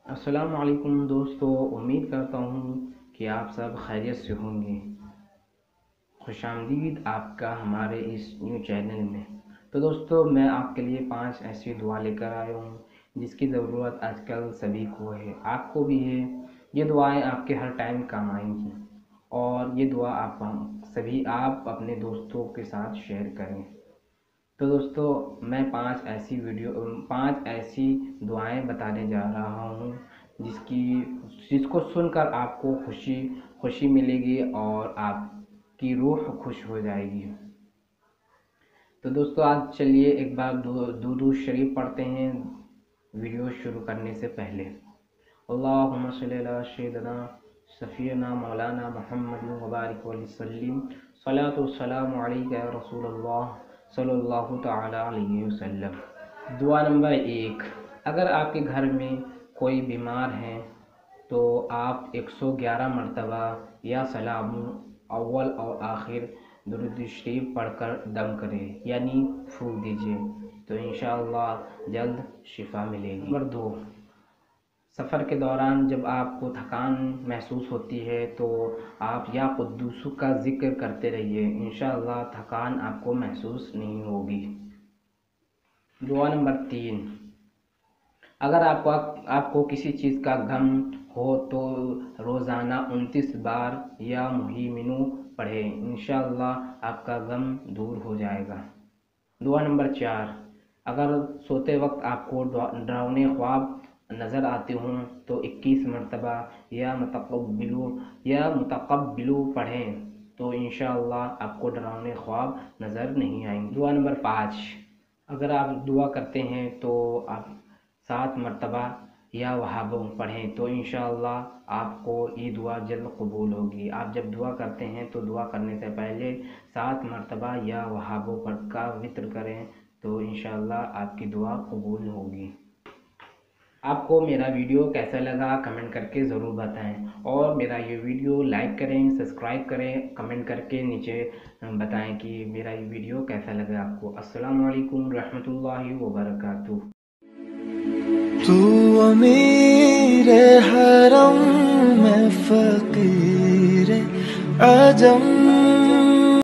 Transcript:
السلام علیکم دوستو، امید کرتا ہوں کہ آپ سب خیریت سے ہوں گے۔ خوش آمدید آپ کا ہمارے اس نیو چینل میں۔ تو دوستو، میں آپ کے لیے 5 ایسی دعا لے کر آیا ہوں جس کی ضرورت آج کل سبھی کو ہے، آپ کو بھی ہے۔ یہ دعائیں آپ کے ہر ٹائم کام آئیں گی، اور یہ دعا آپ اپنے دوستوں کے ساتھ شیئر کریں۔ تو دوستو، میں 5 ایسی دعائیں بتانے جا رہا ہوں جس کو سن کر آپ کو خوشی ملے گی اور آپ کی روح خوش ہو جائے گی۔ تو دوستو، آج چلیے ایک بار درود شریف پڑھتے ہیں ویڈیو شروع کرنے سے پہلے۔ اللہم صلی علی سیدنا سفینا مولانا محمد وبارک وسلم، صلاۃ والسلام علیک یا رسول اللہ صلی اللہ تعالی علیہ وسلم۔ دعا نمبر 1، اگر آپ کے گھر میں کوئی بیمار ہے تو آپ 111 مرتبہ یا سلام اول اور آخر درود شریف پڑھ کر دم کریں، یعنی پھونک دیجئے، تو انشاءاللہ جلد شفا ملے گی۔ نمبر 2، سفر کے دوران جب آپ کو تھکان محسوس ہوتی ہے تو آپ یا قدوس کا ذکر کرتے رہیے، انشاءاللہ تھکان آپ کو محسوس نہیں ہوگی۔ دعا نمبر 3، اگر آپ کو کسی چیز کا غم ہو تو روزانہ 29 بار یا مہیمنو پڑھیں، انشاءاللہ آپ کا غم دور ہو جائے گا۔ دعا نمبر 4، اگر سوتے وقت آپ کو ڈراؤنے خواب نظر آتے ہوں تو 21 مرتبہ یا متقبلو پڑھیں، تو انشاءاللہ آپ کو ڈراؤنے خواب نظر نہیں آئیں گے۔ دعا نمبر 5، اگر آپ دعا کرتے ہیں تو آپ 7 مرتبہ یا وہابو پڑھیں، تو انشاءاللہ آپ کو یہ دعا جلد قبول ہوگی۔ آپ جب دعا کرتے ہیں تو دعا کرنے سے پہلے 7 مرتبہ یا وہابو پڑھ کا وطر کریں، تو انشاءاللہ آپ کی دعا قبول ہوگی۔ آپ کو میرا ویڈیو کیسا لگا کمنٹ کر کے ضرور بتائیں، اور میرا یہ ویڈیو لائک کریں، سبسکرائب کریں، کمنٹ کر کے نیچے بتائیں کہ میرا یہ ویڈیو کیسا لگا آپ کو۔ السلام علیکم رحمۃ اللہ وبرکاتہ۔ تو میرے حرم میں فقیر عجم